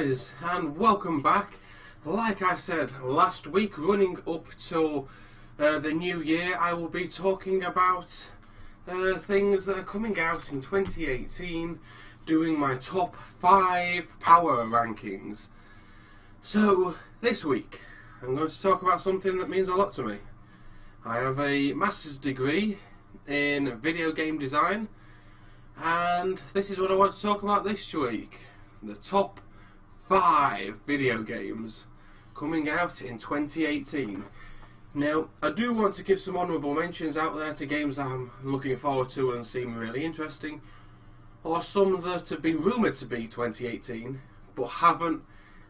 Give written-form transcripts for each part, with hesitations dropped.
guys, and welcome back. Like I said last week, running up to the new year, I will be talking about things that are coming out in 2018, doing my top 5 power rankings. So, this week, I'm going to talk about something that means a lot to me. I have a master's degree in video game design, and this is what I want to talk about this week. The top 5 video games coming out in 2018. Now, I do want to give some honourable mentions out there to games that I'm looking forward to and seem really interesting, or some that have been rumoured to be 2018 but haven't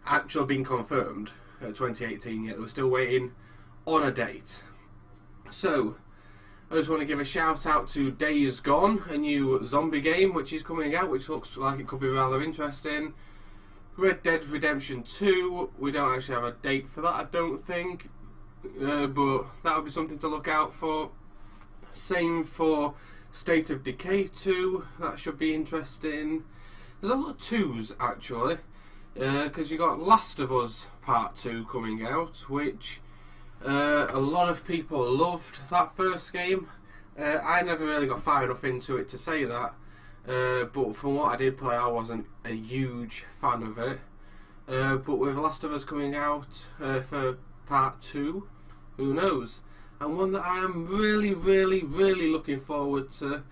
actually been confirmed at 2018 yet. We're still waiting on a date. So, I just want to give a shout out to Days Gone, a new zombie game which is coming out, which looks like it could be rather interesting. Red Dead Redemption 2, we don't actually have a date for that, I don't think, but that would be something to look out for. Same for State of Decay 2, that should be interesting. There's a lot of 2s actually, because you got Last of Us Part 2 coming out, which a lot of people loved that first game. I never really got far enough into it to say that, but from what I did play, I wasn't a huge fan of it. But with Last of Us coming out for Part 2, who knows? And one that I am really looking forward to,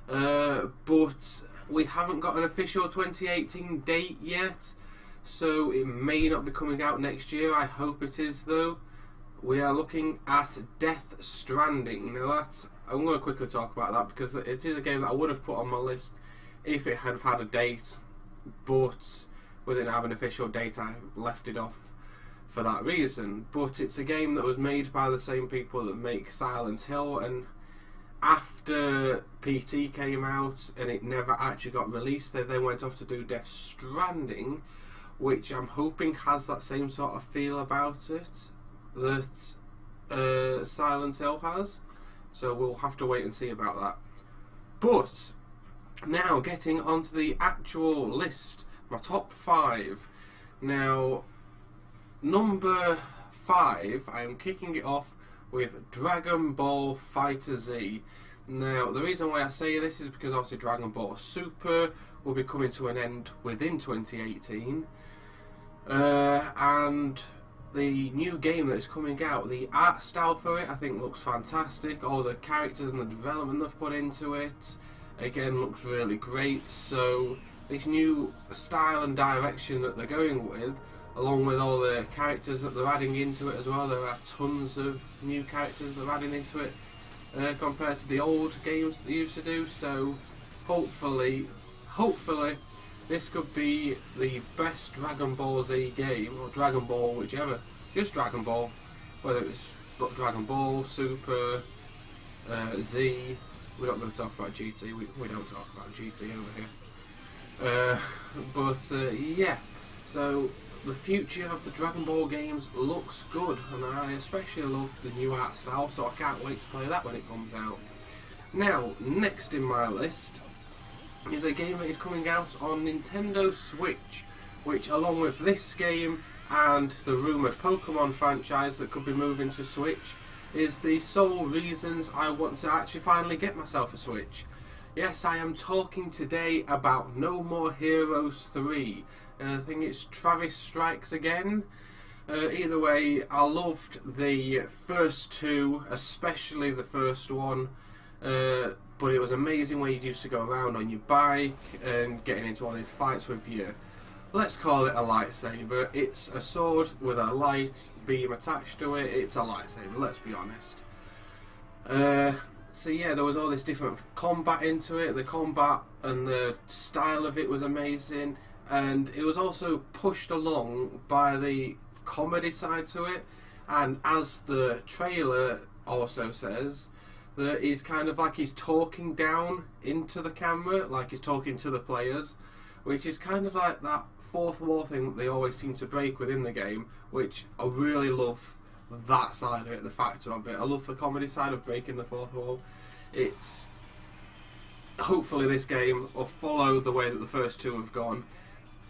but we haven't got an official 2018 date yet, so it may not be coming out next year. I hope it is though. We are looking at Death Stranding. Now I'm going to quickly talk about that because it is a game that I would have put on my list if it had had a date, but we didn't have an official date. I left it off for that reason. But it's a game that was made by the same people that make Silent Hill, and after PT came out and it never actually got released, they then went off to do Death Stranding, which I'm hoping has that same sort of feel about it that Silent Hill has, so we'll have to wait and see about that. But now getting onto the actual list, my top 5. Now, number 5, I am kicking it off with Dragon Ball FighterZ. Now, the reason why I say this is because obviously Dragon Ball Super will be coming to an end within 2018, and the new game that is coming out, the art style for it, I think looks fantastic. All the characters and the development they've put into it, again, looks really great. So this new style and direction that they're going with, along with all the characters that they're adding into it as well, there are tons of new characters they're adding into it compared to the old games that they used to do. So hopefully this could be the best Dragon Ball Z game, or Dragon Ball, whichever, just Dragon Ball, whether it's Dragon Ball, Super, Z. We're not going to talk about GT, we don't talk about GT over here. Yeah, so the future of the Dragon Ball games looks good, and I especially love the new art style, so I can't wait to play that when it comes out. Now, next in my list is a game that is coming out on Nintendo Switch, which, along with this game and the rumoured Pokemon franchise that could be moving to Switch, is the sole reasons I want to actually finally get myself a Switch. Yes, I am talking today about No More Heroes 3. I think it's Travis Strikes Again. Either way, I loved the first 2, especially the first one. But it was amazing where you used to go around on your bike and getting into all these fights with your, let's call it a lightsaber. It's a sword with a light beam attached to it. It's a lightsaber, let's be honest. So yeah, there was all this different combat into it. The combat and the style of it was amazing, and it was also pushed along by the comedy side to it. And as the trailer also says, that is kind of like he's talking down into the camera, like he's talking to the players, which is kind of like that fourth wall thing that they always seem to break within the game, which I really love that side of it, the factor of it. I love the comedy side of breaking the fourth wall. It's hopefully this game will follow the way that the first 2 have gone,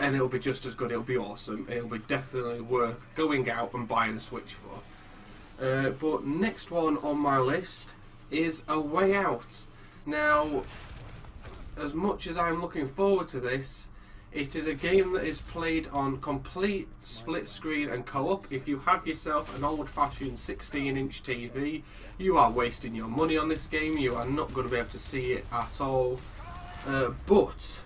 and it'll be just as good. It'll be awesome. It'll be definitely worth going out and buying a Switch for. But next one on my list is A Way Out. Now, as much as I'm looking forward to this, it is a game that is played on complete split screen and co-op. If you have yourself an old-fashioned 16-inch TV, you are wasting your money on this game. You are not going to be able to see it at all. But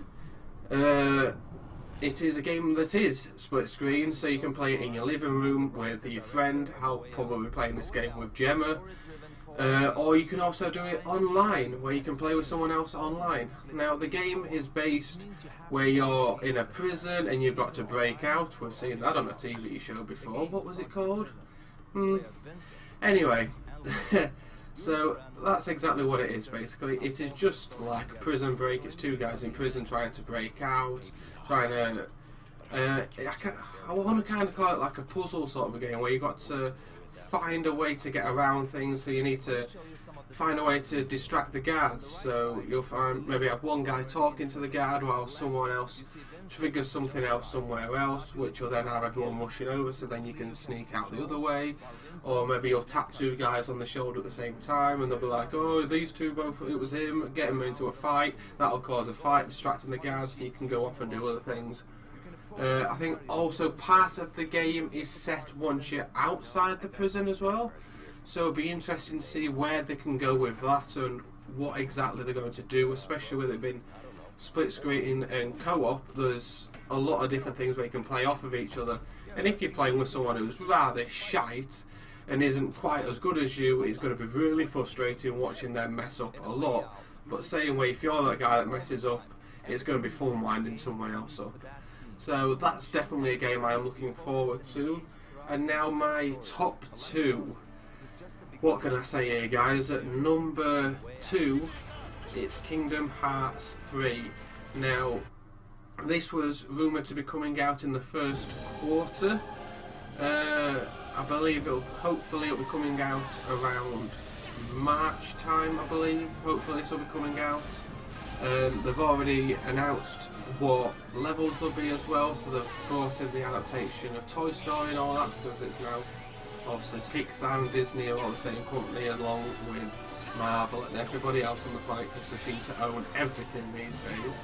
it is a game that is split screen, so you can play it in your living room with your friend. I'll probably be playing this game with Gemma. Or you can also do it online, where you can play with someone else online. Now, the game is based where you're in a prison and you've got to break out. We've seen that on a TV show before. What was it called? Anyway, so that's exactly what it is, basically. It is just like Prison Break. It's two guys in prison trying to break out, trying to... I want to kind of call it like a puzzle sort of a game, where you've got to find a way to get around things. So you need to find a way to distract the guards. So you'll find maybe have one guy talking to the guard while someone else triggers something else somewhere else, which will then have everyone rushing over, so then you can sneak out the other way. Or maybe you'll tap two guys on the shoulder at the same time and they'll be like, oh, these two both, it was him, get him into a fight. That'll cause a fight, distracting the guards, so you can go off and do other things. I think also part of the game is set once you're outside the prison as well, so it'll be interesting to see where they can go with that and what exactly they're going to do, especially with it being split screen and co-op. There's a lot of different things where you can play off of each other, and if you're playing with someone who's rather shite and isn't quite as good as you, it's going to be really frustrating watching them mess up a lot. But same way, if you're that guy that messes up, it's going to be fun winding someone else up. So that's definitely a game I am looking forward to. And now my top two. What can I say here, guys? At number 2, it's Kingdom Hearts 3. Now, this was rumoured to be coming out in the first quarter. I believe hopefully it'll be coming out around March time, I believe. Hopefully this will be coming out. They've already announced what levels there'll be as well, so they've brought in the adaptation of Toy Story and all that, because it's now obviously Pixar and Disney are all the same company, along with Marvel and everybody else on the planet, because they seem to own everything these days.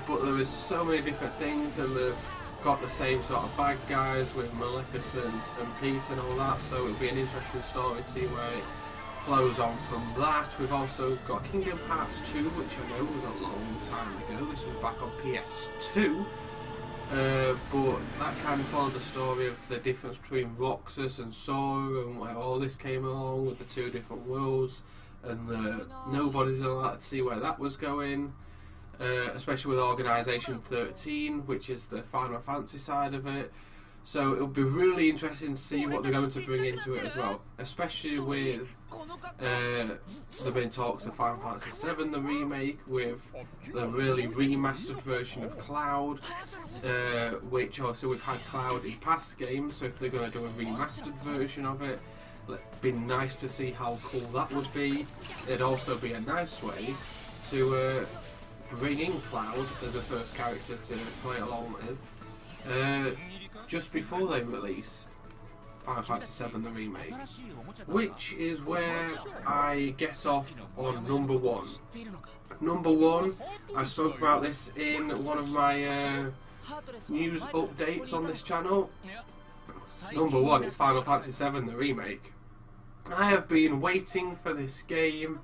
But there is so many different things, and they've got the same sort of bad guys with Maleficent and Pete and all that, so it'll be an interesting story to see where it flows on from that. We've also got Kingdom Hearts 2, which I know was a long time ago. This was back on PS2, but that kind of followed the story of the difference between Roxas and Sora, and where all this came along with the two different worlds, and nobody's allowed to see where that was going, especially with Organisation 13, which is the Final Fantasy side of it. So it'll be really interesting to see what they're going to bring into it as well, especially with there've been talks of Final Fantasy VII, the remake, with the really remastered version of Cloud, which also we've had Cloud in past games, so if they're going to do a remastered version of it, it'd be nice to see how cool that would be. It'd also be a nice way to bring in Cloud as a first character to play along with. Just before they release Final Fantasy VII the remake, which is where I get off on number 1. Number 1, I spoke about this in one of my news updates on this channel. Number 1 is Final Fantasy VII the remake. I have been waiting for this game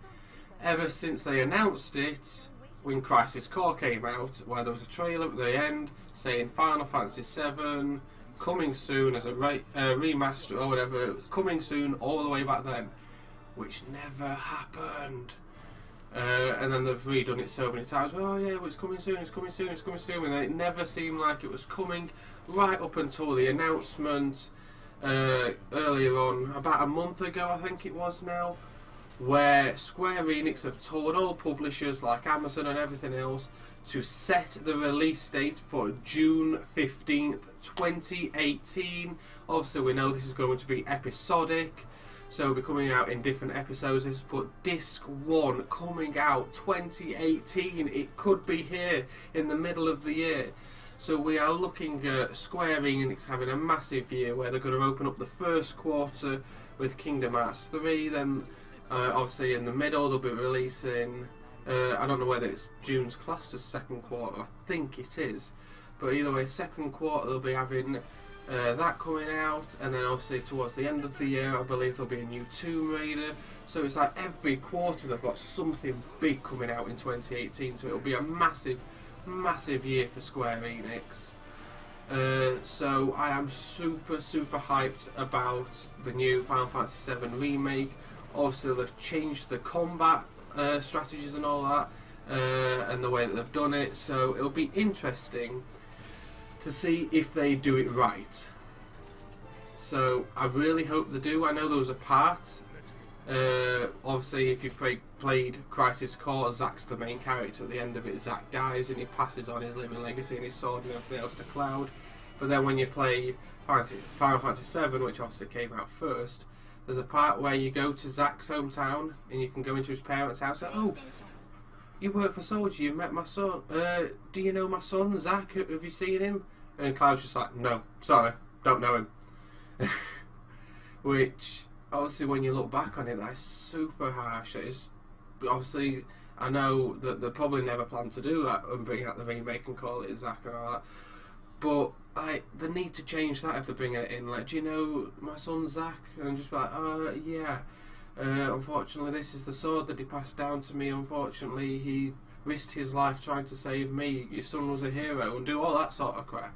ever since they announced it when Crisis Core came out, where there was a trailer at the end saying Final Fantasy VII coming soon as a remaster or whatever. It was coming soon all the way back then, which never happened. And then they've redone it so many times. Oh yeah, well, it's coming soon, it's coming soon, it's coming soon, and then it never seemed like it was coming, right up until the announcement earlier on, about a month ago I think it was now, where Square Enix have told all publishers like Amazon and everything else to set the release date for June 15th, 2018. Obviously we know this is going to be episodic, so it'll be coming out in different episodes, but Disc 1 coming out 2018. It could be here in the middle of the year. So we are looking at Square Enix having a massive year where they're going to open up the first quarter with Kingdom Hearts 3, then obviously in the middle they'll be releasing, I don't know whether it's June's classed as second quarter, I think it is, but either way, second quarter they'll be having that coming out, and then obviously towards the end of the year I believe there'll be a new Tomb Raider. So it's like every quarter they've got something big coming out in 2018, so it'll be a massive year for Square Enix. So I am super hyped about the new Final Fantasy VII Remake. Obviously they've changed the combat strategies and all that, and the way that they've done it, so it'll be interesting to see if they do it right. So I really hope they do. I know there was a part, obviously if you've played Crisis Core, Zack's the main character. At the end of it, Zack dies and he passes on his living legacy and his sword and everything else to Cloud. But then when you play Final Fantasy VII, which obviously came out first, there's a part where you go to Zack's hometown and you can go into his parents' house and, oh, you work for Soldier, you met my son, do you know my son, Zack, have you seen him? And Cloud's just like, no, sorry, don't know him. Which, obviously when you look back on it, that's super harsh. It is, obviously, I know that they probably never planned to do that and bring out the remake and call it Zack and all that, but they need to change that if they're bringing it in. Like, do you know my son Zack? And just be like, yeah. Unfortunately, this is the sword that he passed down to me. Unfortunately, he risked his life trying to save me. Your son was a hero, and do all that sort of crap.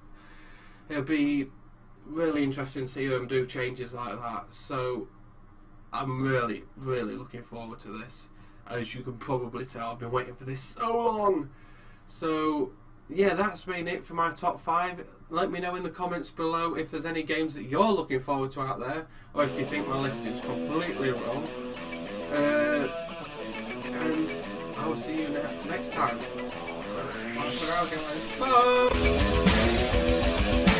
It'll be really interesting to see them do changes like that. So I'm really looking forward to this. As you can probably tell, I've been waiting for this so long. So yeah, that's been it for my top 5. Let me know in the comments below if there's any games that you're looking forward to out there, or if you think my list is completely wrong. And I will see you next time. So, bye for now, guys. Bye!